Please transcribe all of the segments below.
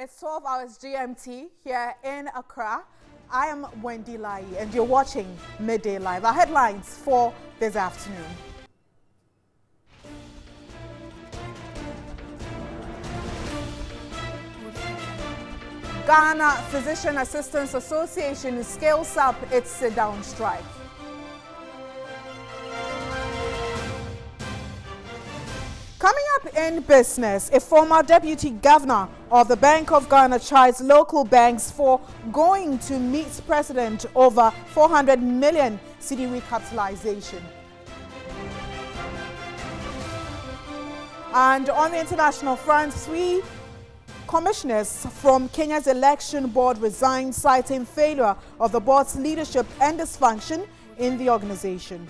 It's 12 hours GMT here in Accra. I am Wendy Lai and you're watching Midday Live. Our headlines for this afternoon. Ghana Physician Assistants Association scales up its sit-down strike. Coming up in business, a former deputy governor of the Bank of Ghana chides local banks for going to meet president over 400 million cedi recapitalization. And on the international front, 3 commissioners from Kenya's election board resigned, citing failure of the board's leadership and dysfunction in the organization.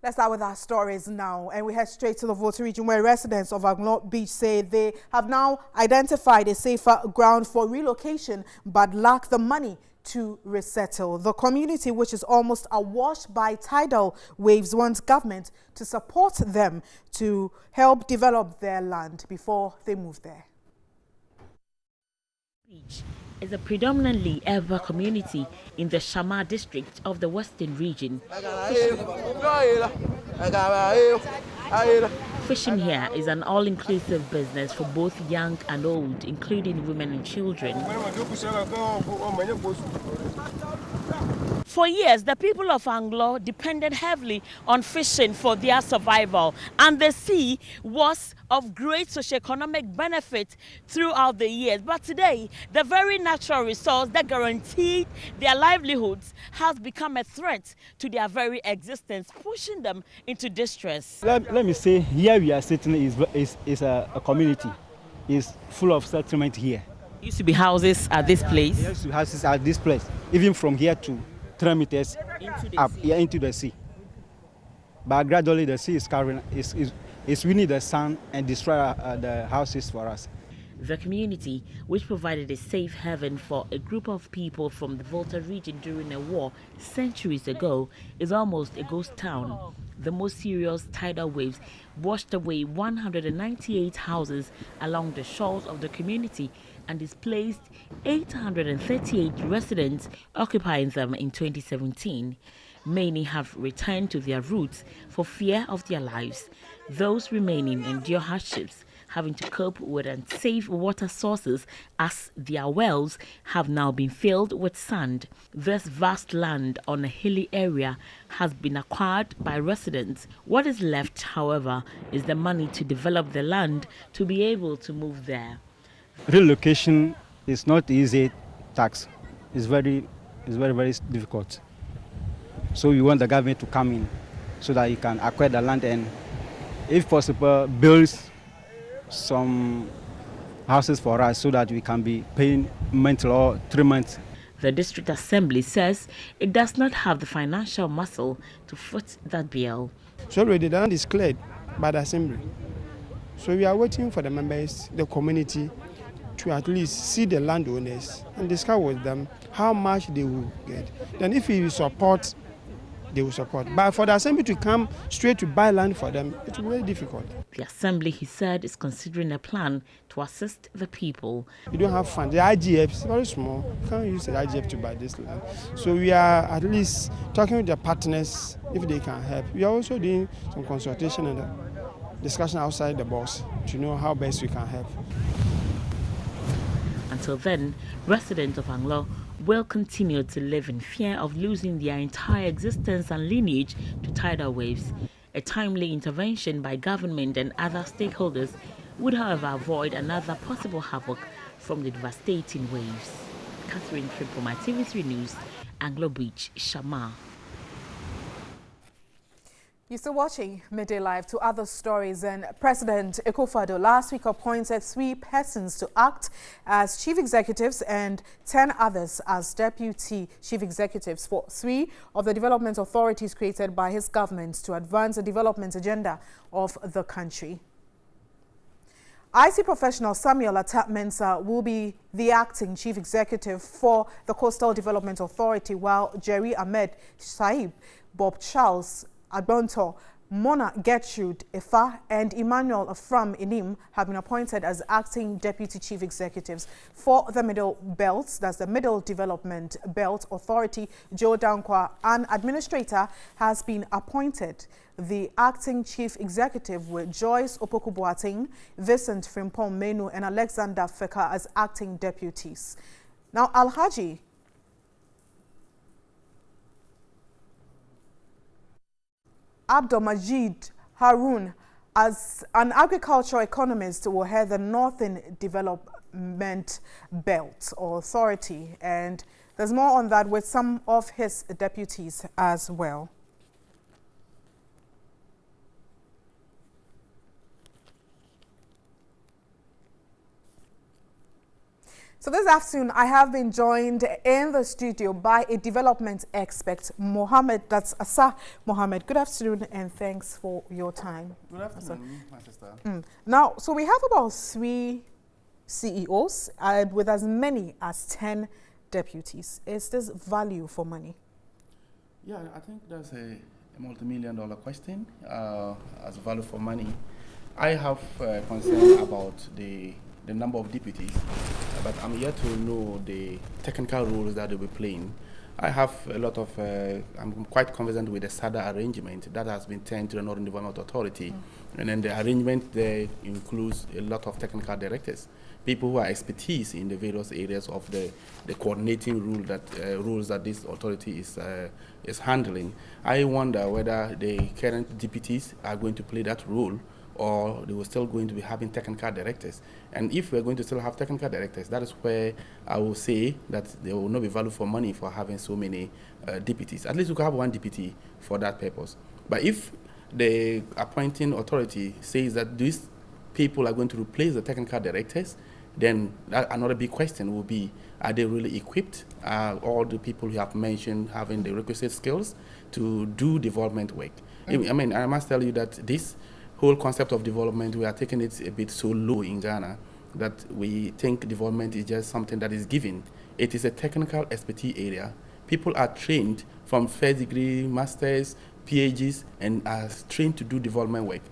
Let's start with our stories now, and we head straight to the Volta region, where residents of Aglo Beach say they have now identified a safer ground for relocation but lack the money to resettle. The community, which is almost awash by tidal waves, wants government to support them to help develop their land before they move there. Beach is a predominantly Ewa community in the Shama district of the Western region. Fishing here is an all-inclusive business for both young and old, including women and children. For years, the people of Anglo depended heavily on fishing for their survival, and the sea was of great socioeconomic benefit throughout the years. But today, the very natural resource that guaranteed their livelihoods has become a threat to their very existence, pushing them into distress. Let me say, here we are sitting is a community. It's full of settlement here. Used to be houses at this place? Yes, houses at this place, even from here to 3 meters up into the sea. But gradually the sea is carrying, is winning the sun and destroy the houses for us. The community, which provided a safe haven for a group of people from the Volta region during a war centuries ago, is almost a ghost town. The most serious tidal waves washed away 198 houses along the shores of the community and displaced 838 residents occupying them in 2017. Many have returned to their roots for fear of their lives. Those remaining endure hardships, having to cope with unsafe water sources as their wells have now been filled with sand. This vast land on a hilly area has been acquired by residents. What is left, however, is the money to develop the land to be able to move there. Relocation is not easy task. It's very difficult. So we want the government to come in so that you can acquire the land and, if possible, build some houses for us so that we can be paying monthly or 3 months. The district assembly says it does not have the financial muscle to foot that bill. So already the land is cleared by the assembly. So we are waiting for the members, the community, to at least see the landowners and discuss with them how much they will get. Then if we support, they will support. But for the assembly to come straight to buy land for them, it will be very difficult. The assembly, he said, is considering a plan to assist the people. We don't have funds. The IGF is very small. We can't use the IGF to buy this land. So we are at least talking with the partners if they can help. We are also doing some consultation and discussion outside the box to know how best we can help. Until then, residents of Anglo will continue to live in fear of losing their entire existence and lineage to tidal waves. A timely intervention by government and other stakeholders would, however, avoid another possible havoc from the devastating waves. Catherine Tripp for my TV3 News, Anglo Beach, Shama. You're still watching Midday Live. To other stories, and President Akufo-Addo last week appointed 3 persons to act as chief executives and 10 others as deputy chief executives for 3 of the development authorities created by his government to advance the development agenda of the country. IC professional Samuel Atap-Mensah will be the acting chief executive for the Coastal Development Authority, while Jerry Ahmed Saib, Bob Charles Abonto, Mona Gertrude Ifa and Emmanuel from Inim have been appointed as acting deputy chief executives for the Middle Belt, that's the Middle Development Belt Authority. Joe Dankwa, an administrator, has been appointed the acting chief executive, with Joyce Opoku Boateng, Vincent Frimpong Menu and Alexander Feka as acting deputies. Now, Alhaji Abdulmajid Harun, as an agricultural economist, will head the Northern Development Belt Authority, and there's more on that with some of his deputies as well. So this afternoon, I have been joined in the studio by a development expert, Mohammed. That's Asa Mohammed. Good afternoon, and thanks for your time. Good afternoon, my sister. Now, so we have about 3 CEOs with as many as 10 deputies. Is this value for money? Yeah, I think that's a multi-million-dollar question as value for money. I have concern about the number of deputies, but I'm yet to know the technical roles that they'll be playing. I have a lot of, I'm quite confident with the SADA arrangement that has been turned to the Northern Development Authority. And then the arrangement there includes a lot of technical directors, people who are expertise in the various areas of the coordinating rules that this authority is handling. I wonder whether the current deputies are going to play that role, or they were still going to be having technical directors. And if we're going to still have technical directors, that is where I will say that there will not be value for money for having so many deputies. At least we could have 1 deputy for that purpose. But if the appointing authority says that these people are going to replace the technical directors, then another big question will be, are they really equipped? All the people you have mentioned having the requisite skills to do development work? I mean, I must tell you that this whole concept of development, we are taking it a bit so low in Ghana that we think development is just something that is given. It is a technical expertise area. People are trained from first degree, masters, PhDs, and are trained to do development work.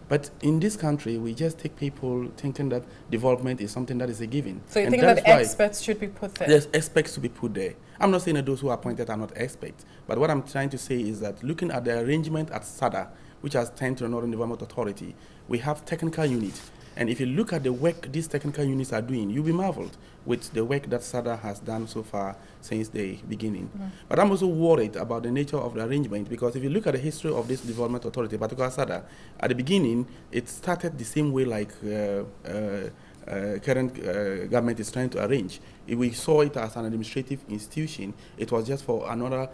But in this country, we just take people thinking that development is something that is a given. So you think that experts should be put there? There's experts to be put there. I'm not saying that those who are appointed are not experts, but what I'm trying to say is that looking at the arrangement at SADA, which has turned to the Northern Development Authority, we have technical units. And if you look at the work these technical units are doing, you'll be marveled with the work that SADA has done so far since the beginning. But I'm also worried about the nature of the arrangement, because if you look at the history of this development authority, particularly SADA, at the beginning, it started the same way like current government is trying to arrange. If we saw it as an administrative institution, it was just for another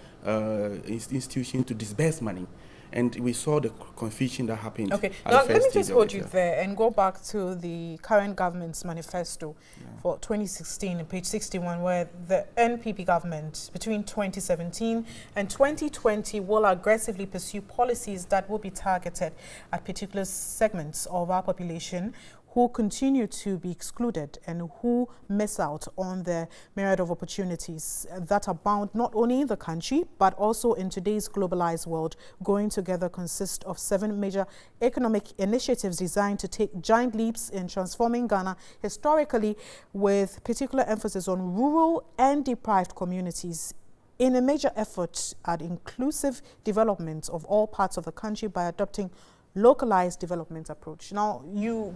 institution to disburse money. And we saw the confusion that happened. Okay, now let me just hold you there and go back to the current government's manifesto for 2016, page 61, where the NPP government between 2017 and 2020 will aggressively pursue policies that will be targeted at particular segments of our population who continue to be excluded and who miss out on the myriad of opportunities that abound not only in the country but also in today's globalized world. Going Together consists of 7 major economic initiatives designed to take giant leaps in transforming Ghana historically, with particular emphasis on rural and deprived communities, in a major effort at inclusive development of all parts of the country by adopting localized development approach. Now,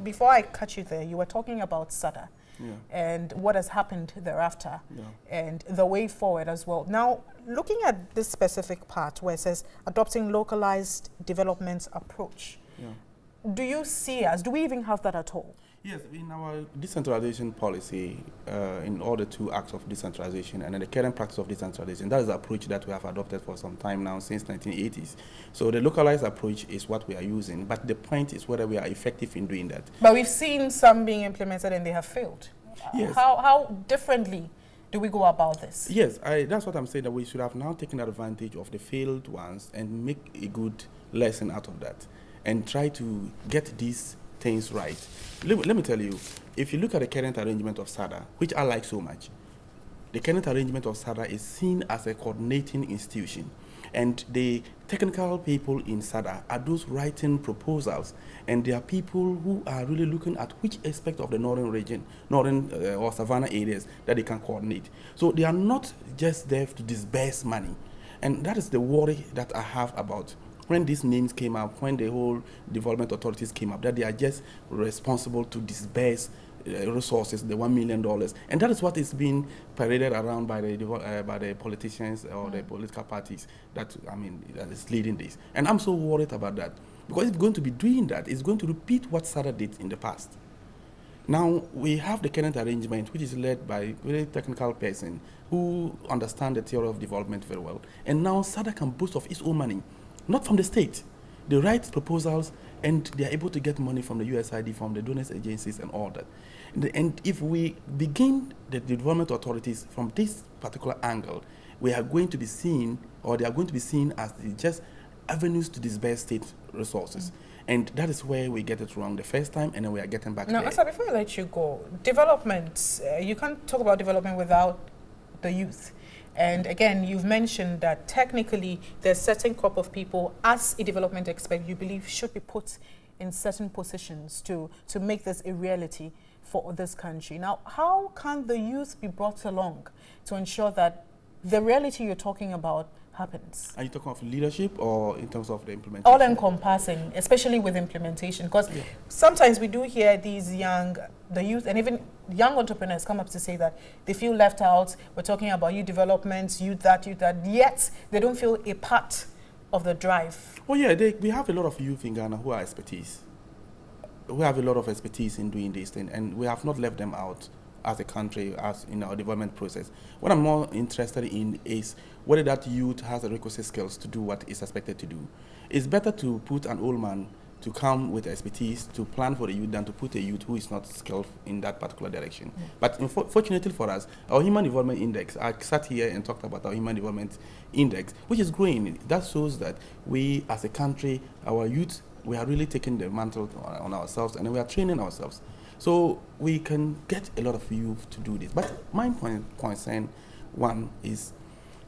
before I cut you there, you were talking about SADA and what has happened thereafter and the way forward as well. Now, looking at this specific part where it says adopting localized development approach, do we even have that at all? Yes, in our decentralization policy, in order to acts of decentralization and in the current practice of decentralization, that is the approach that we have adopted for some time now, since 1980s. So the localized approach is what we are using, but the point is whether we are effective in doing that. But we've seen some being implemented and they have failed. Yes. How differently do we go about this? Yes, that's what I'm saying, that we should have now taken advantage of the failed ones and make a good lesson out of that and try to get these things right. Let me tell you, if you look at the current arrangement of SADA, which I like so much, the current arrangement of SADA is seen as a coordinating institution. And the technical people in SADA are those writing proposals, and they are people who are really looking at which aspect of the northern region, or savannah areas that they can coordinate. So they are not just there to disburse money. And that is the worry that I have about when these names came up, when the whole development authorities came up, that they are just responsible to disburse resources, the $1 million. And that is what is being paraded around by the politicians or the political parties that is leading this. And I'm so worried about that. Because if it's going to be doing that, it's going to repeat what SADA did in the past. Now, we have the current arrangement, which is led by a very technical person who understand the theory of development very well. And now SADA can boast of its own money, not from the state. They write proposals, and they are able to get money from the USAID, from the donors agencies, and all that. And if we begin the development authorities from this particular angle, we are going to be seen, or they are going to be seen as just avenues to disburse state resources. And that is where we get it wrong the first time, and then we are getting back now, there. Asa, before I let you go, development, you can't talk about development without the youth. And again, you've mentioned that technically there's a certain crop of people, as a development expert, you believe should be put in certain positions to make this a reality for this country. Now, how can the youth be brought along to ensure that the reality you're talking about happens? Are you talking of leadership or in terms of the implementation? All encompassing, especially with implementation, because sometimes we do hear these the youth and even young entrepreneurs come up to say that they feel left out. We're talking about youth development, youth that, yet they don't feel a part of the drive. Oh yeah, we have a lot of youth in Ghana who are expertise. We have a lot of expertise in doing this thing, and we have not left them out as a country, as in our development process. What I'm more interested in is whether that youth has the requisite skills to do what is expected to do. It's better to put an old man to come with expertise to plan for the youth than to put a youth who is not skilled in that particular direction. But fortunately for us, our Human Development Index, I sat here and talked about our Human Development Index, which is growing. That shows that we, as a country, our youth, we are really taking the mantle on ourselves, and we are training ourselves. So we can get a lot of youth to do this. But my concern, one, is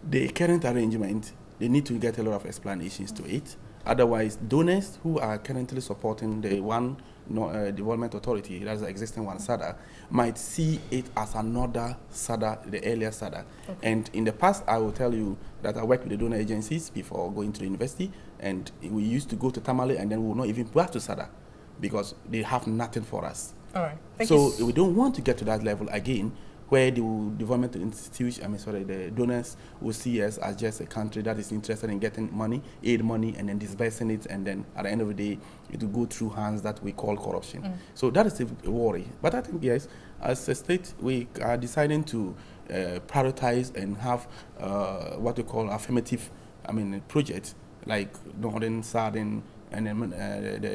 the current arrangement. They need to get a lot of explanations to it. Otherwise, donors who are currently supporting the one development authority, that's the existing one, SADA, might see it as another SADA, the earlier SADA. Okay. And in the past, I will tell you that I worked with the donor agencies before going to the university, and we used to go to Tamale, and then we will not even back to SADA because they have nothing for us. All right. So we don't want to get to that level again, where the development institution, the donors will see us as just a country that is interested in getting money, aid money, and then disbursing it, and then at the end of the day, it will go through hands that we call corruption. So that is a worry. But I think, yes, as a state, we are deciding to prioritize and have what we call affirmative, projects like Northern, Southern, and then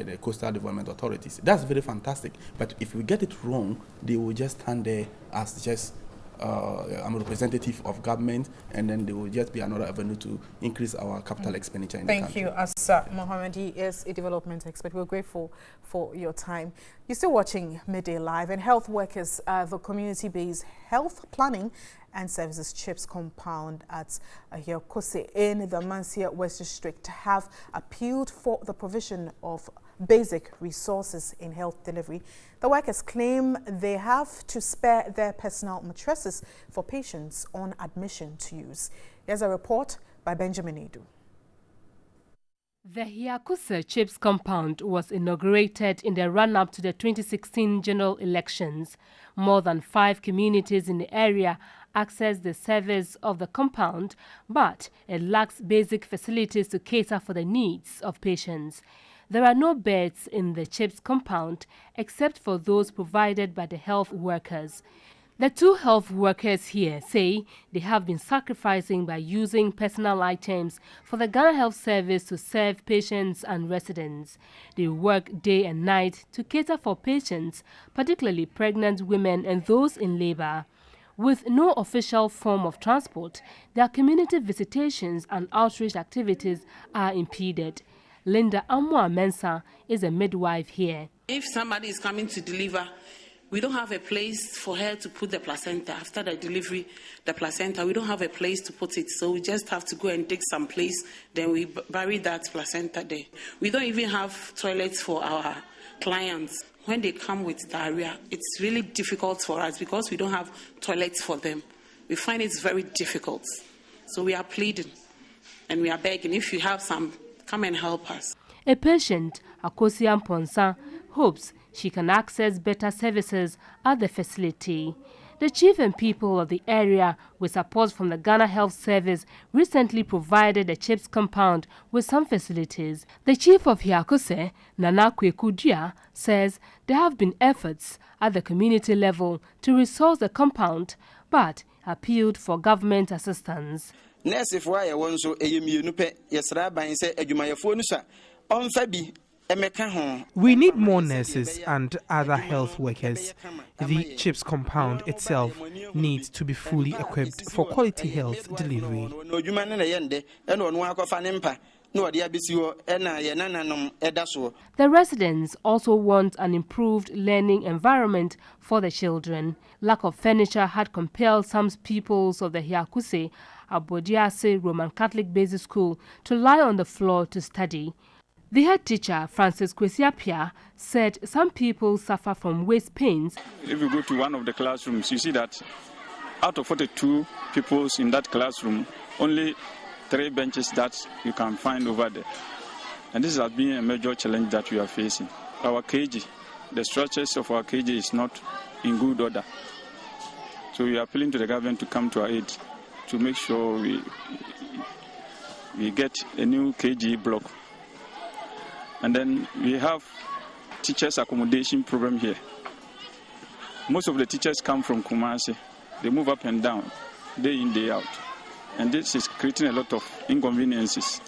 the coastal development authorities. That's very fantastic. But if we get it wrong, they will just stand there as just I'm a representative of government, and then they will just be another avenue to increase our capital expenditure in the country. Thank you, Asa Mohammed. He is a development expert. We're grateful for your time. You're still watching Midday Live, and health workers at the community-based health planning and services CHIPS compound at Ahirkose in the Mansia West District have appealed for the provision of basic resources in health delivery. The workers claim they have to spare their personal mattresses for patients on admission to use. Here's a report by Benjamin Edu. The Ahirkose CHIPS compound was inaugurated in the run-up to the 2016 general elections. More than 5 communities in the area access the service of the compound, but it lacks basic facilities to cater for the needs of patients. There are no beds in the CHIPS compound except for those provided by the health workers. The 2 health workers here say they have been sacrificing by using personal items for the Ghana Health Service to serve patients and residents. They work day and night to cater for patients, particularly pregnant women and those in labor. With no official form of transport, their community visitations and outreach activities are impeded. Linda Amwa Mensah is a midwife here. If somebody is coming to deliver, We don't have a place for her to put the placenta. After the delivery, the placenta, we don't have a place to put it. So we just have to go and dig some place, then we bury that placenta there. We don't even have toilets for our clients. When they come with diarrhea, it's really difficult for us because we don't have toilets for them. We find it's very difficult. So we are pleading and we are begging, if you have some, come and help us. A patient, Akosian Ponsa, hopes she can access better services at the facility. The chief and people of the area, with support from the Ghana Health Service, recently provided the CHIPS compound with some facilities. The chief of Hiakose, Nana Kwekudia, says there have been efforts at the community level to resource the compound, but appealed for government assistance. We need more nurses and other health workers. The CHIPS compound itself needs to be fully equipped for quality health delivery. The residents also want an improved learning environment for the children. Lack of furniture had compelled some pupils of the Hiakuse Abodiase Roman Catholic Basic School to lie on the floor to study. The head teacher, Francis Kwesiapia, said some people suffer from waist pains. If you go to one of the classrooms, you see that out of 42 pupils in that classroom, only 3 benches that you can find over there. And this has been a major challenge that we are facing. Our KG, the structures of our KG is not in good order. So we are appealing to the government to come to our aid to make sure we get a new KG block. And then we have teachers accommodation program here. Most of the teachers come from Kumasi. They move up and down, day in, day out. And this is creating a lot of inconveniences.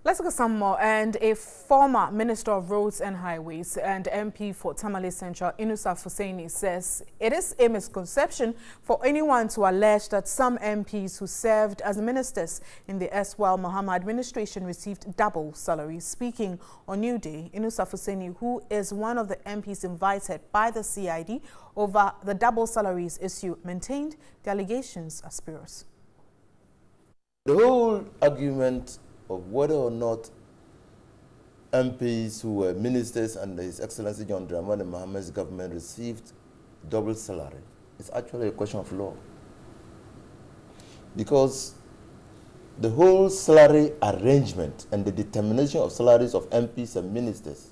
Let's look at some more. And a former Minister of Roads and Highways and MP for Tamale Central, Inusuf Hussaini, says it is a misconception for anyone to allege that some MPs who served as ministers in the erstwhile Mahama administration received double salaries. Speaking on New Day, Inusuf Hussaini, who is one of the MPs invited by the CID over the double salaries issue, maintained the allegations are spurious. The whole argument of whether or not MPs who were ministers under His Excellency John Dramani Mahama's government received double salary is actually a question of law. Because the whole salary arrangement and the determination of salaries of MPs and ministers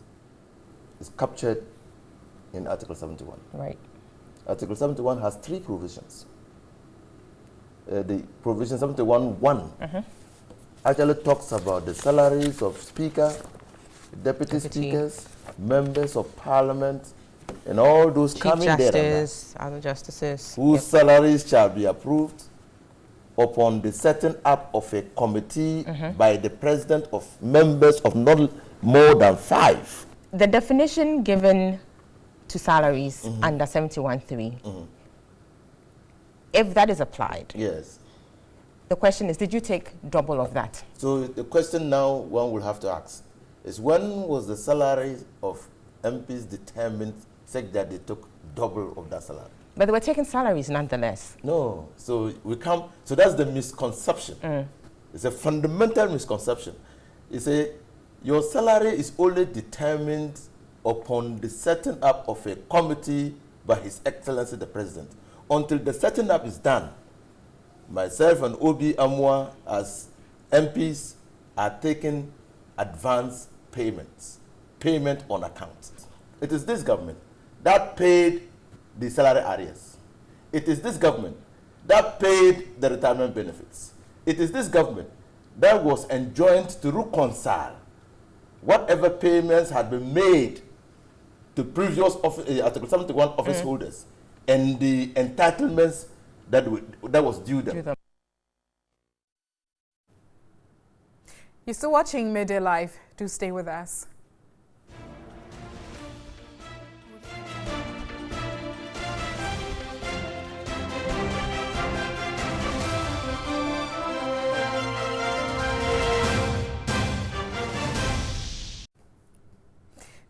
is captured in Article 71. Right. Article 71 has 3 provisions. The provision 71(1) actually talks about the salaries of Speaker, Deputy Speakers, Members of Parliament, and all those coming there, other justices, whose salaries shall be approved upon the setting up of a committee by the President of members of not more than 5. The definition given to salaries under 71(3), if that is applied, yes. The question is, did you take double of that? So the question now one will have to ask is, when was the salary of MPs determined such that they took double of that salary? But they were taking salaries nonetheless. No, so we come. So that's the misconception. It's a fundamental misconception. It's your salary is only determined upon the setting up of a committee by His Excellency the President. Until the setting up is done, myself and Obi Amwa as MPs are taking advance payments, payment on account. It is this government that paid the salary arrears. It is this government that paid the retirement benefits. It is this government that was enjoined to reconcile whatever payments had been made to previous Article 71 office holders and the entitlements that was due them. You're still watching Midday Live. Do stay with us.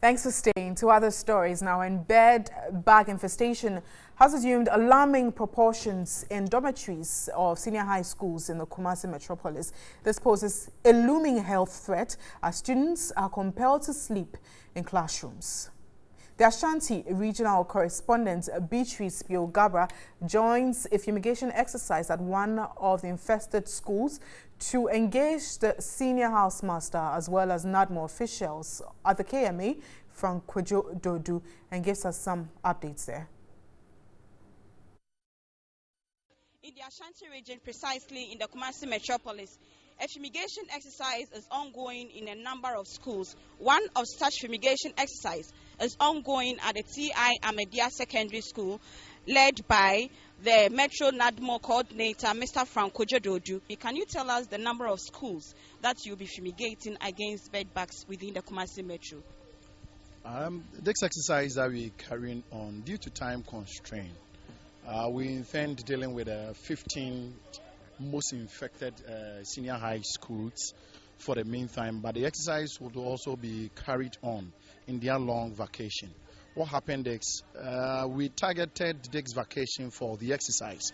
Thanks for staying. To other stories now. Bedbug infestation has assumed alarming proportions in dormitories of senior high schools in the Kumasi metropolis. This poses a looming health threat as students are compelled to sleep in classrooms. The Ashanti regional correspondent Beatrice Biogabra joins a fumigation exercise at one of the infested schools to engage the senior housemaster as well as NADMO officials at the KMA from Kwejo Dodu and gives us some updates there. In the Ashanti region, precisely in the Kumasi metropolis, a fumigation exercise is ongoing in a number of schools. One of such fumigation exercise is ongoing at the T.I. Ahmadiyya Secondary School, led by the Metro NADMO coordinator, Mr. Kwejo Dodu. Can you tell us the number of schools that you'll be fumigating against bedbugs within the Kumasi Metro? This exercise that we're carrying on due to time constraint, we intend dealing with 15 most infected senior high schools for the meantime, but the exercise would also be carried on in their long vacation. What happened is we targeted this vacation for the exercise,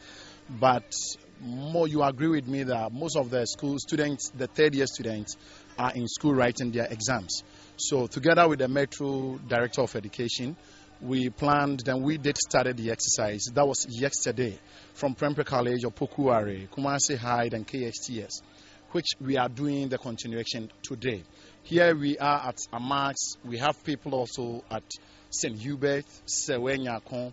but you agree with me that most of the school students, the third year students, are in school writing their exams. So together with the Metro Director of Education, we planned, then we did started the exercise. That was yesterday from Prempeh College of Pokuare, Kumasi High and KSTS, which we are doing the continuation today. Here we are at Amax. We have people also at St. Hubert, Sewenyakon,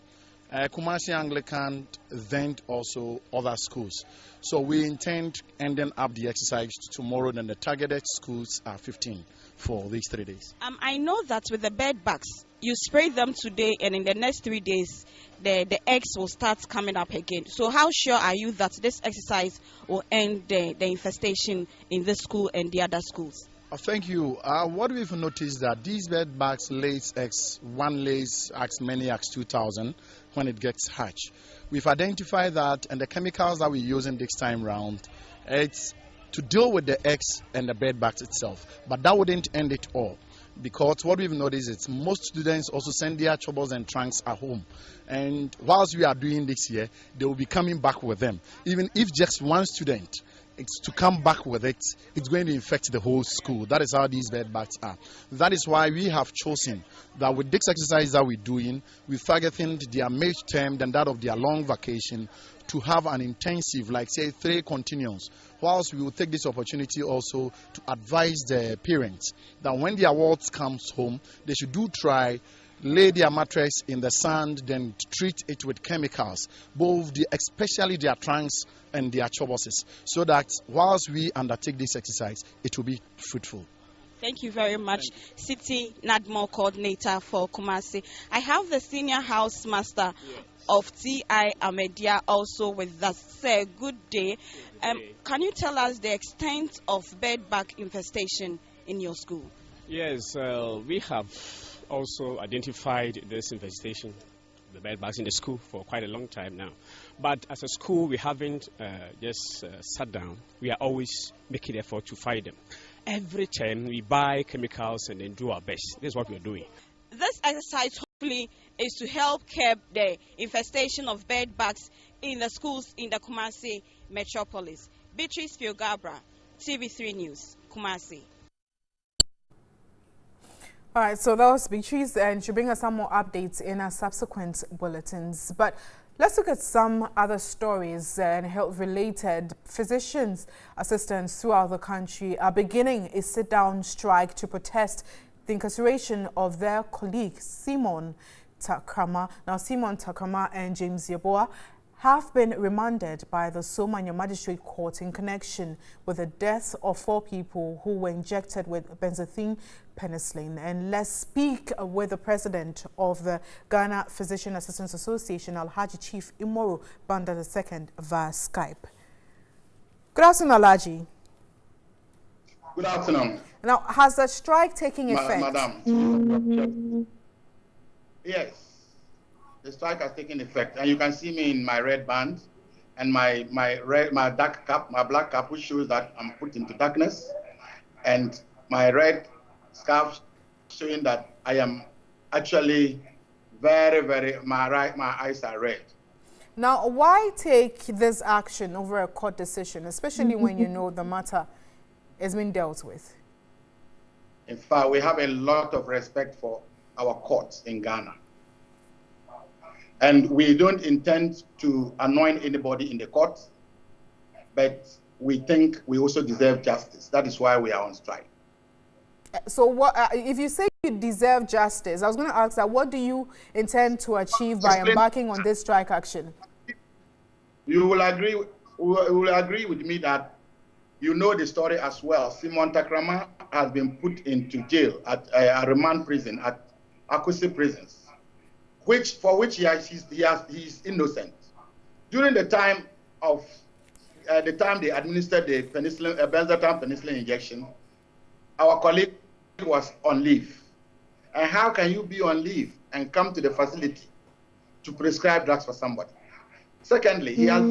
Kumasi Anglican, then also other schools. So we intend ending up the exercise tomorrow, and the targeted schools are 15 for these 3 days. I know that with the bed bugs, you spray them today, and in the next 3 days, the eggs will start coming up again. So how sure are you that this exercise will end the infestation in this school and the other schools? Thank you. What we've noticed that these bed bugs lays eggs, one lays as many as 2,000 when it gets hatched. We've identified that, and the chemicals that we're using this time round, it's to deal with the eggs and the bed bugs itself. But that wouldn't end it all, because what we've noticed is most students also send their troubles and trunks at home. And whilst we are doing this here, they will be coming back with them. Even if just one student it's to come back with it, it's going to infect the whole school. That is how these bed bugs are. That is why we have chosen that with this exercise that we're doing, we're targeting their midterm and that of their long vacation to have an intensive, like say 3 continuums. Whilst we will take this opportunity also to advise the parents that when their wards comes home, they should do try lay their mattress in the sand, then treat it with chemicals, especially their trunks and their choboses, so that whilst we undertake this exercise, it will be fruitful. Thank you very much, City NADMO Coordinator for Kumasi. I have the Senior Housemaster of T.I. Ahmadiyya also with us. Sir, good day. Can you tell us the extent of bedbug infestation in your school? Yes, we have also identified this infestation, the bed bugs in the school, for quite a long time now. But as a school, we haven't just sat down. We are always making effort to fight them. Every time we buy chemicals and then do our best. This is what we're doing. This exercise hopefully is to help curb the infestation of bed bugs in the schools in the Kumasi metropolis. Beatrice Biogabra, TV3 News, Kumasi. All right, so that was Beatrice, and she'll bring us some more updates in our subsequent bulletins. But let's look at some other stories and health-related. Physicians' assistants throughout the country are beginning a sit-down strike to protest the incarceration of their colleague, Simon Takrama. Now, Simon Takrama and James Yeboah have been remanded by the Somanya Magistrate Court in connection with the death of 4 people who were injected with benzathine penicillin. And let's speak with the president of the Ghana Physician Assistants Association, Alhaji Chief Imoru Banda II, via Skype. Good afternoon, Alhaji. Good afternoon. Now, has the strike taken effect? Madam. Yes. The strike has taken effect, and you can see me in my red band and my dark cap, my black cap, which shows that I'm put into darkness, and my red scarf showing that I am actually my eyes are red. Now, why take this action over a court decision, especially when you know the matter is being dealt with? In fact, we have a lot of respect for our courts in Ghana. And we don't intend to anoint anybody in the courts, but we think we also deserve justice. That is why we are on strike. So what, if you say you deserve justice, I was going to ask that, what do you intend to achieve by embarking on this strike action? You will agree with me that you know the story as well. Simon Takrama has been put into jail at a remand prison at Akusi prisons, for which he's innocent. During the time of they administered the benzathine penicillin injection, our colleague was on leave. And how can you be on leave and come to the facility to prescribe drugs for somebody? Secondly, he has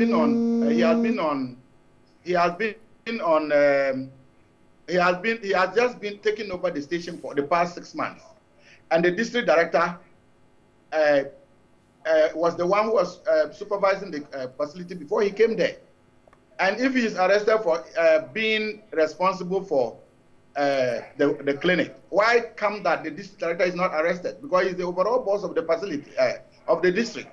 just been taking over the station for the past 6 months, and the district director was the one who was supervising the facility before he came there. And if he is arrested for being responsible for the clinic, why come that the district director is not arrested? Because he's the overall boss of the facility, of the district.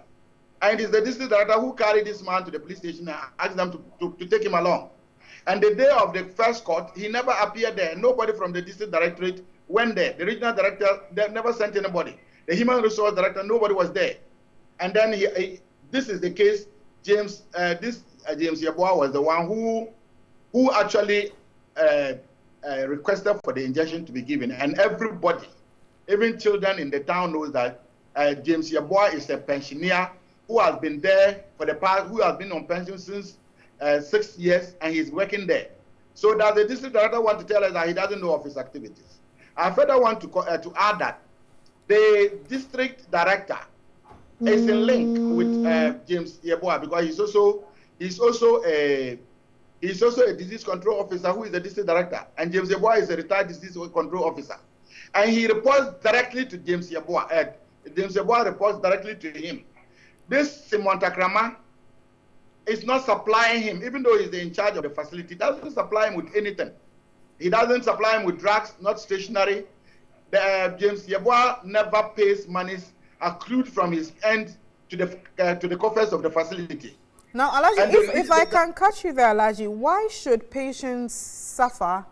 And it's the district director who carried this man to the police station and asked them to take him along. And the day of the first court, he never appeared there. Nobody from the district directorate went there. The regional director, they never sent anybody. The human resource director, nobody was there. And then this is the case. James Yeboah was the one who actually requested for the injection to be given. And everybody, even children in the town, knows that James Yeboah is a pensioner who has been there for the past, who has been on pension since 6 years, and he's working there. So does the district director want to tell us that he doesn't know of his activities? I further want to add that the district director is in link with James Yeboah, because he's also a disease control officer who is the district director, and James Yeboah is a retired disease control officer, and he reports directly to James Yeboah. James Yeboah reports directly to him. This Simon Takrama is not supplying him, even though he's in charge of the facility. Doesn't supply him with anything. He doesn't supply him with drugs, not stationary. James Yeboah never pays monies accrued from his end to the coffers of the facility. Now, Alaji, if I can catch you there, Alaji, why should patients suffer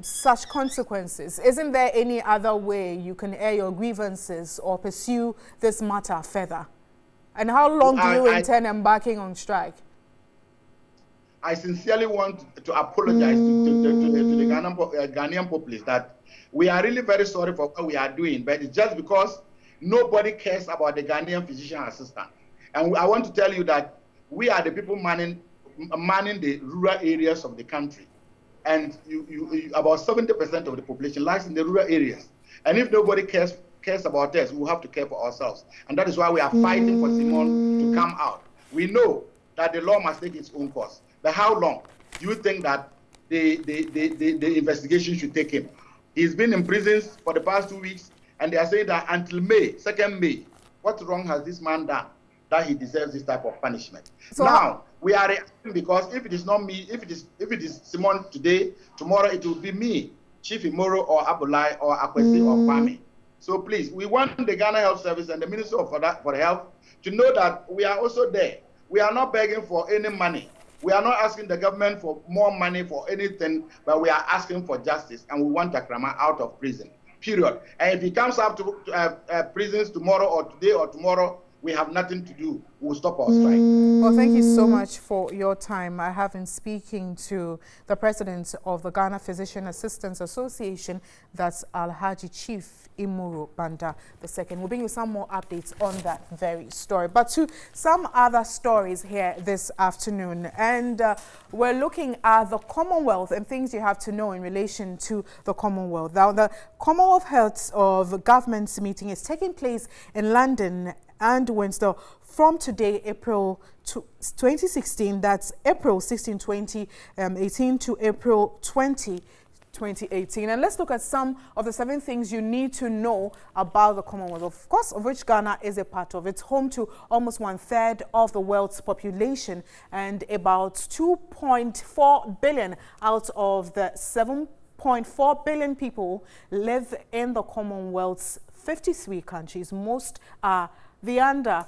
such consequences? Isn't there any other way you can air your grievances or pursue this matter further? And how long do you intend embarking on strike? I sincerely want to apologize to the Ghanaian populace that we are really very sorry for what we are doing, but it's just because nobody cares about the Ghanaian physician assistant. And I want to tell you that we are the people manning the rural areas of the country. And about 70% of the population lies in the rural areas. And if nobody cares about us, we will have to care for ourselves. And that is why we are fighting for Simon to come out. We know that the law must take its own course. But how long do you think that the investigation should take him? He's been in prison for the past 2 weeks, and they are saying that until May, 2nd May, what wrong has this man done that he deserves this type of punishment? So now, we are reacting because if it is not me, if it is Simon today, tomorrow it will be me, Chief Imoro or Abulai or Akwesi or Kwame. So please, we want the Ghana Health Service and the Minister for Health to know that we are also there. We are not begging for any money. We are not asking the government for more money for anything, but we are asking for justice, and we want Takrama out of prison, period. And if he comes up to prisons tomorrow or today or tomorrow, we have nothing to do. We'll stop our strike. Well, thank you so much for your time. I have been speaking to the president of the Ghana Physician Assistants Association, that's Alhaji Chief Imuru Banda II. We'll bring you some more updates on that very story. But to some other stories here this afternoon. And we're looking at the Commonwealth and things you have to know in relation to the Commonwealth. Now, the Commonwealth Heads of Governments meeting is taking place in London and Windsor from today, April 2016, that's April 16, 2018 to April 20, 2018. And let's look at some of the 7 things you need to know about the Commonwealth, of course, of which Ghana is a part of. It's home to almost 1/3 of the world's population, and about 2.4 billion out of the 7.4 billion people live in the Commonwealth's 53 countries. Most are the under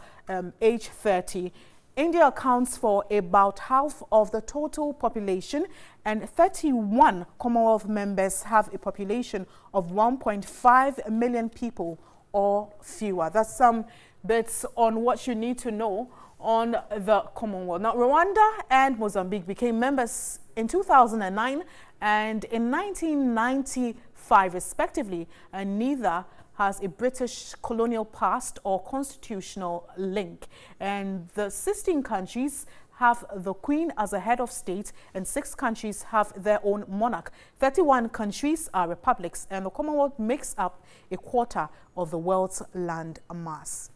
age 30. India accounts for about half of the total population, and 31 Commonwealth members have a population of 1.5 million people or fewer. That's some bits on what you need to know on the Commonwealth. Now, Rwanda and Mozambique became members in 2009 and in 1995, respectively, and neither has a British colonial past or constitutional link. And the 16 countries have the Queen as a head of state, and 6 countries have their own monarch. 31 countries are republics, and the Commonwealth makes up a quarter of the world's land mass.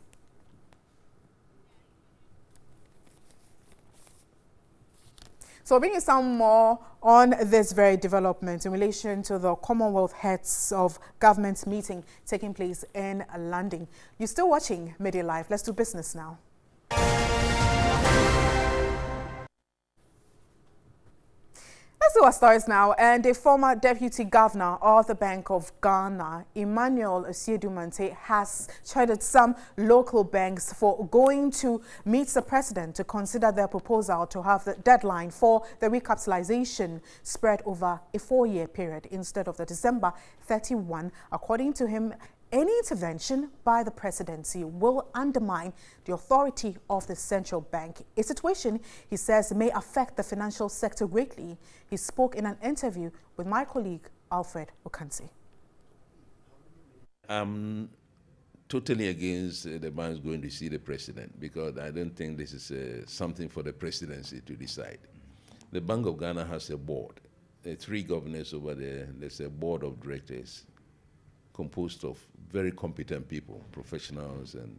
So bringing some more on this very development in relation to the Commonwealth Heads of Government meeting taking place in London. You're still watching Media Live. Let's do business now. Let's do our stories now. And a former deputy governor of the Bank of Ghana, Emmanuel Osiedu-Mante, has chided some local banks for going to meet the president to consider their proposal to have the deadline for the recapitalization spread over a 4-year period instead of the December 31. According to him, any intervention by the presidency will undermine the authority of the central bank, a situation he says may affect the financial sector greatly. He spoke in an interview with my colleague Alfred Okansi. I'm totally against the banks going to see the president, because I don't think this is something for the presidency to decide. The Bank of Ghana has a board, 3 governors over there. There's a board of directors composed of very competent people, professionals, and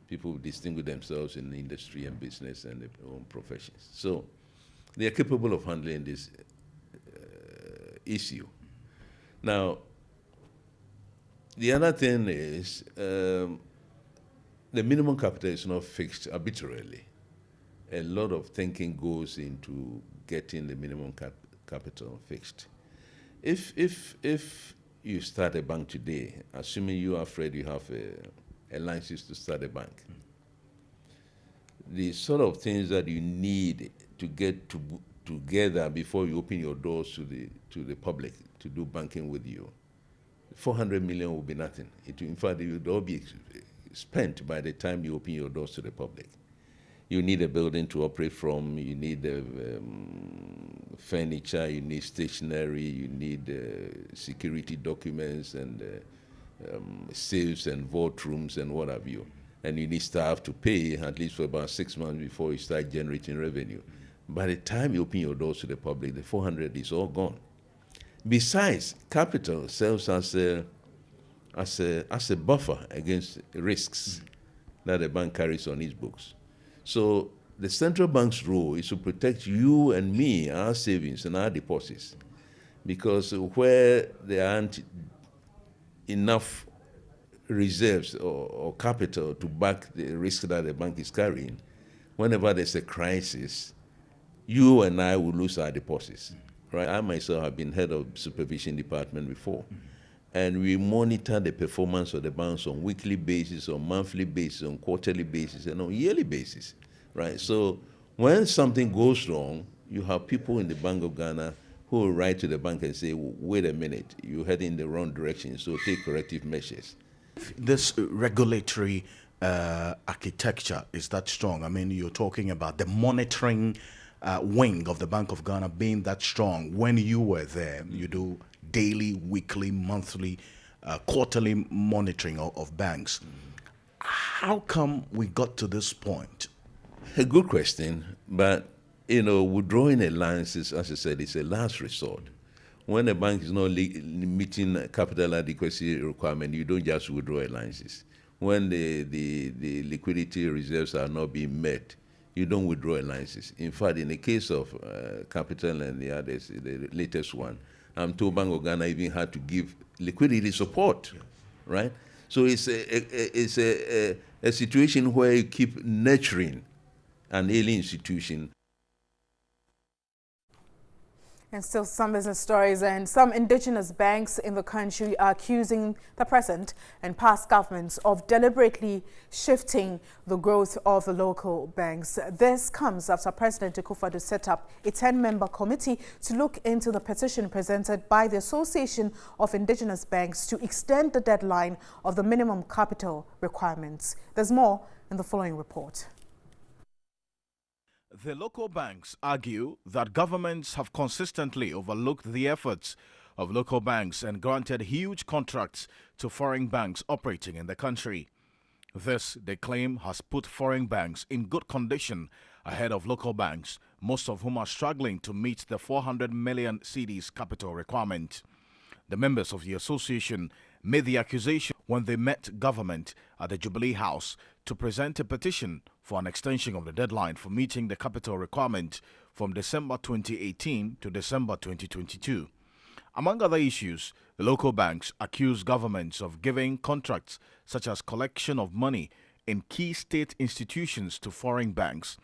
people who distinguish themselves in the industry and business and their own professions. So they are capable of handling this issue. Now, the other thing is the minimum capital is not fixed arbitrarily. A lot of thinking goes into getting the minimum capital fixed. If you start a bank today, assuming you are afraid you have a license to start a bank, the sort of things that you need to get together before you open your doors to the public to do banking with you, 400 million will be nothing. In fact, it would all be spent by the time you open your doors to the public. You need a building to operate from, you need furniture, you need stationery, you need security documents and safes and vault rooms and what have you. And you need staff to pay at least for about 6 months before you start generating revenue. By the time you open your doors to the public, the 400 is all gone. Besides, capital serves as a buffer against risks that the bank carries on its books. So the central bank's role is to protect you and me, our savings and our deposits, because where there aren't enough reserves or capital to back the risk that the bank is carrying, whenever there's a crisis, you and I will lose our deposits. Right? I myself have been head of supervision department before. And we monitor the performance of the banks on weekly basis, on monthly basis, on quarterly basis, and on yearly basis, right? So when something goes wrong, you have people in the Bank of Ghana who will write to the bank and say, wait a minute, you're heading in the wrong direction, so take corrective measures. This regulatory architecture is that strong. I mean, you're talking about the monitoring wing of the Bank of Ghana being that strong. When you were there, you do daily, weekly, monthly, quarterly monitoring of banks. How come we got to this point? A good question, but withdrawing a license is, as I said, it's a last resort. When a bank is not meeting capital adequacy requirement, you don't just withdraw a license. When the liquidity reserves are not being met, you don't withdraw a license. In fact, in the case of capital and the others, the latest one, I'm told Bank of Ghana even had to give liquidity support, right? So it's a situation where you keep nurturing an ailing institution. And still some business stories, and some indigenous banks in the country are accusing the present and past governments of deliberately shifting the growth of the local banks. This comes after President Akufo-Addo set up a 10-member committee to look into the petition presented by the Association of Indigenous Banks to extend the deadline of the minimum capital requirements. There's more in the following report. The local banks argue that governments have consistently overlooked the efforts of local banks and granted huge contracts to foreign banks operating in the country. This, they claim, has put foreign banks in good condition ahead of local banks, most of whom are struggling to meet the 400 million cedis capital requirement. The members of the association made the accusation when they met government at the Jubilee House to present a petition for an extension of the deadline for meeting the capital requirement from December 2018 to December 2022. Among other issues, the local banks accuse governments of giving contracts such as collection of money in key state institutions to foreign banks.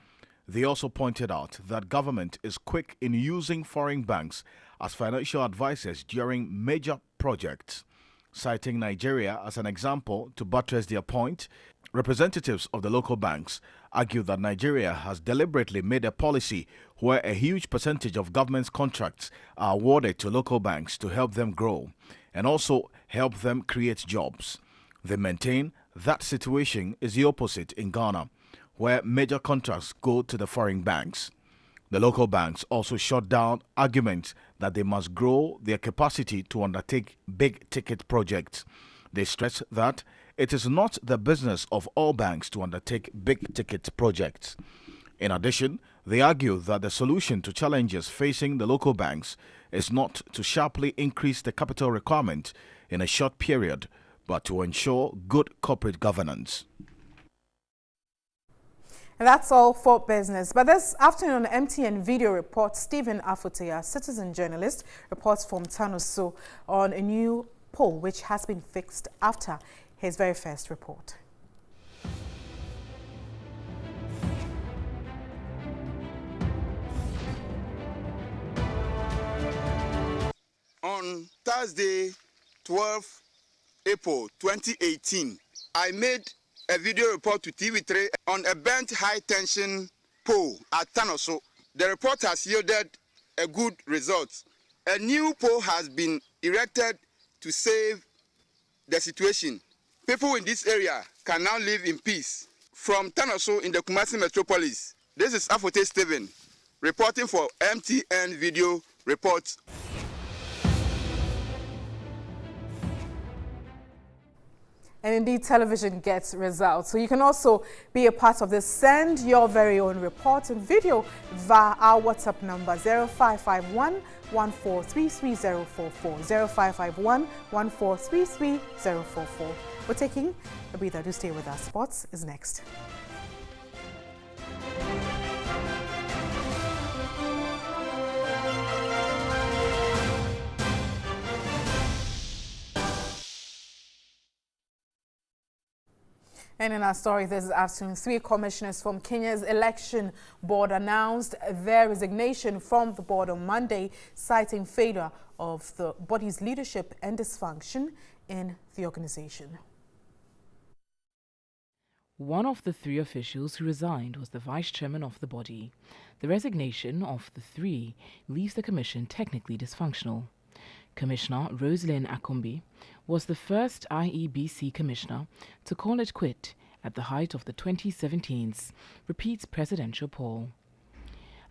They also pointed out that government is quick in using foreign banks as financial advisors during major projects. Citing Nigeria as an example to buttress their point, representatives of the local banks argue that Nigeria has deliberately made a policy where a huge percentage of government's contracts are awarded to local banks to help them grow and also help them create jobs. They maintain that situation is the opposite in Ghana, where major contracts go to the foreign banks. The local banks also shut down arguments that they must grow their capacity to undertake big-ticket projects. They stress that it is not the business of all banks to undertake big-ticket projects. In addition, they argue that the solution to challenges facing the local banks is not to sharply increase the capital requirement in a short period, but to ensure good corporate governance. And that's all for business. But this afternoon, MTN Video reports Stephen Afotea, citizen journalist, reports from Tanoso on a new poll which has been fixed after his very first report. On Thursday, 12 April 2018, I made a video report to TV3 on a bent high-tension pole at Tanoso. The report has yielded a good result. A new pole has been erected to save the situation. People in this area can now live in peace. From Tanoso in the Kumasi metropolis, this is Afote Stephen, reporting for MTN Video Reports. And indeed, television gets results. So you can also be a part of this. Send your very own report and video via our WhatsApp number 0551 1433044. 0551 1433044. We're taking a breather. Do stay with us. Sports is next. And in our story this afternoon, 3 commissioners from Kenya's election board announced their resignation from the board on Monday, citing failure of the body's leadership and dysfunction in the organization. One of the 3 officials who resigned was the vice chairman of the body. The resignation of the 3 leaves the commission technically dysfunctional. Commissioner Roselyn Akombe was the first IEBC commissioner to call it quit at the height of the 2017's repeat presidential poll.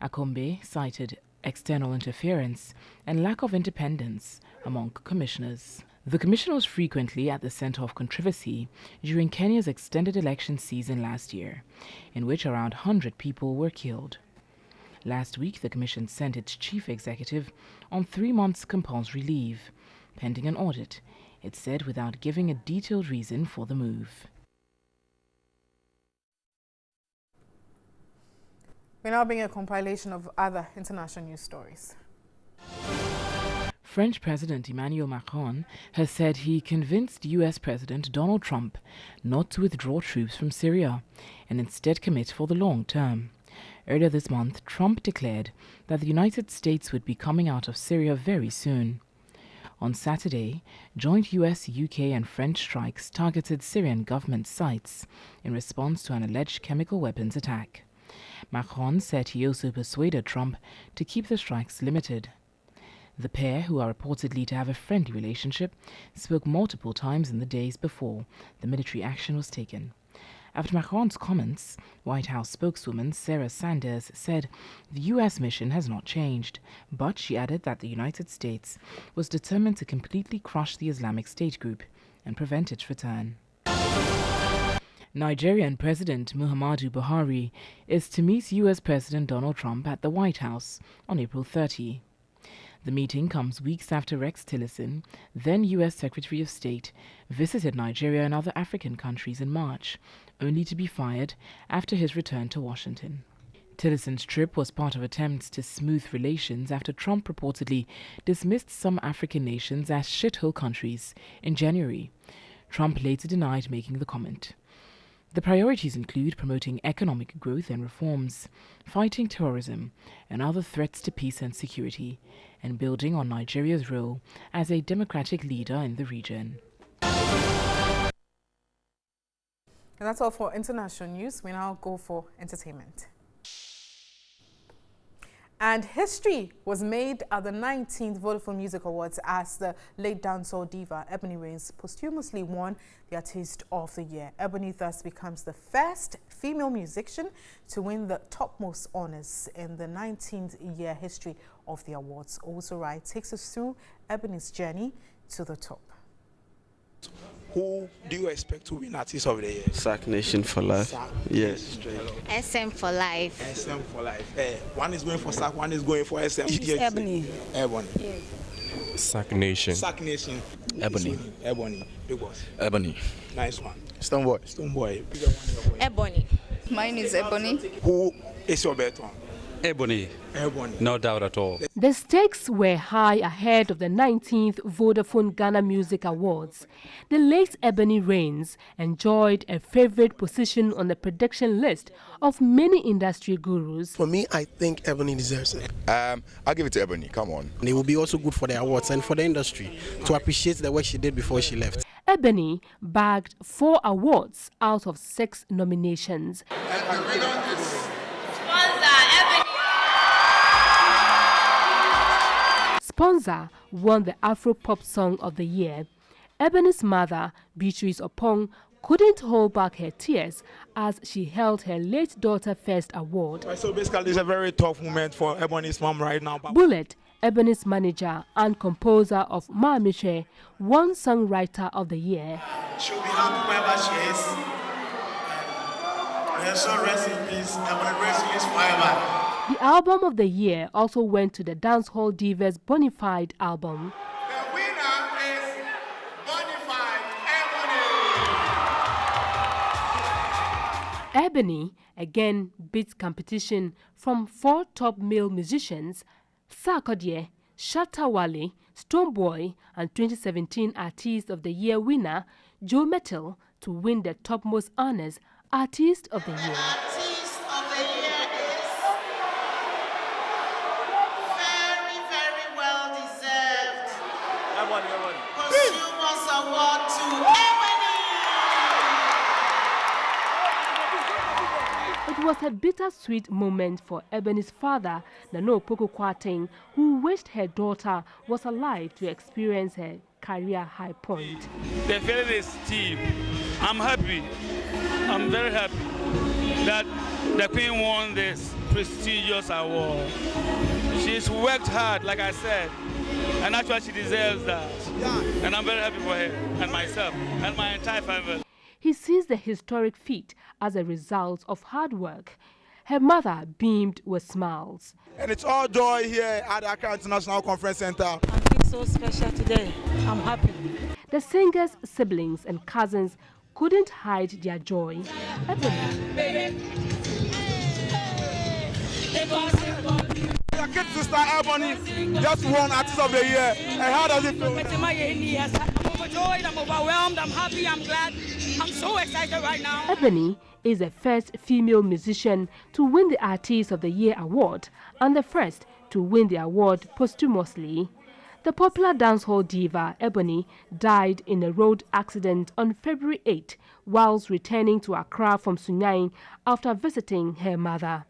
Akombe cited external interference and lack of independence among commissioners. The commission was frequently at the center of controversy during Kenya's extended election season last year, in which around 100 people were killed. Last week, the commission sent its chief executive on 3 months compulsory leave, pending an audit, it said, without giving a detailed reason for the move. We're now bringing a compilation of other international news stories. French President Emmanuel Macron has said he convinced U.S. President Donald Trump not to withdraw troops from Syria and instead commit for the long term. Earlier this month, Trump declared that the United States would be coming out of Syria very soon. On Saturday, joint US, UK and French strikes targeted Syrian government sites in response to an alleged chemical weapons attack. Macron said he also persuaded Trump to keep the strikes limited. The pair, who are reportedly to have a friendly relationship, spoke multiple times in the days before the military action was taken. After Macron's comments, White House spokeswoman Sarah Sanders said the U.S. mission has not changed, but she added that the United States was determined to completely crush the Islamic State group and prevent its return. Nigerian President Muhammadu Buhari is to meet U.S. President Donald Trump at the White House on April 30. The meeting comes weeks after Rex Tillerson, then U.S. Secretary of State, visited Nigeria and other African countries in March, only to be fired after his return to Washington. Tillerson's trip was part of attempts to smooth relations after Trump reportedly dismissed some African nations as shithole countries in January. Trump later denied making the comment. The priorities include promoting economic growth and reforms, fighting terrorism and other threats to peace and security, and building on Nigeria's role as a democratic leader in the region. And that's all for international news. We now go for entertainment. And history was made at the 19th Vodafone Music Awards as the late dancehall diva Ebony Rains posthumously won the Artist of the Year. Ebony thus becomes the first female musician to win the topmost honors in the 19th-year history of the awards. Also Right takes us through Ebony's journey to the top. Who do you expect to win Artist of the Year? Sac Nation for life. Yes. SM for life. SM for life. One is going for Sac, one is going for SM. Ebony. Ebony. Yes. Sac Nation. Sac Nation. Ebony. Ebony. Big boss. Ebony. Nice one. Stoneboy. Stoneboy. Ebony. Mine is Ebony. Who is your better one? Ebony. Ebony. No doubt at all. The stakes were high ahead of the 19th Vodafone Ghana Music Awards. The late Ebony Rains enjoyed a favorite position on the prediction list of many industry gurus. For me, I think Ebony deserves it. I'll give it to Ebony. Come on. And it will be also good for the awards and for the industry to appreciate the work she did before she left. Ebony bagged 4 awards out of 6 nominations. And the winner is Sponza won the Afro-Pop Song of the Year. Ebony's mother, Beatrice Opong, couldn't hold back her tears as she held her late daughter's first award. So basically it's a very tough moment for Ebony's mom right now. Bullet, Ebony's manager and composer of Ma Miche, won Songwriter of the Year. She'll be happy wherever she is. Her soul rest in peace. Ebony rest in peace forever. The album of the year also went to the dancehall divas Bonafide album. The winner is Bonafide Ebony. Ebony again beats competition from 4 top male musicians, Sarkodie, Shatta Wale, Stoneboy, and 2017 Artist of the Year winner Joe Mettle to win the topmost honors, Artist of the Year. Artist of the Year is very well deserved. Consumers Award to Ebony. It was a bittersweet moment for Ebony's father, Nano Opoku Kwarteng, who wished her daughter was alive to experience her career high point. The feeling is deep. I'm happy. I'm very happy that the Queen won this prestigious award. She's worked hard, like I said, and actually she deserves that. And I'm very happy for her and myself and my entire family. He sees the historic feat as a result of hard work. Her mother beamed with smiles. And it's all joy here at the Accra International Conference Center. I feel so special today. I'm happy. The singer's siblings and cousins couldn't hide their joy. Your kid sister Ebony just won Artist of the Year. And how does it feel? I'm overjoyed, I'm overwhelmed, I'm happy, I'm glad. I'm so excited right now. Ebony is the first female musician to win the Artist of the Year award and the first to win the award posthumously. The popular dancehall diva Ebony died in a road accident on February 8 whilst returning to Accra from Sunyani after visiting her mother.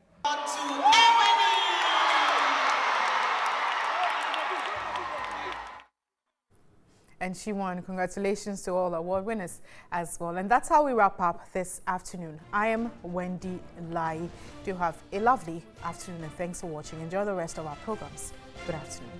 And she won. Congratulations to all award winners as well. And that's how we wrap up this afternoon. I am Wendy Lai. Do have a lovely afternoon and thanks for watching. Enjoy the rest of our programs. Good afternoon.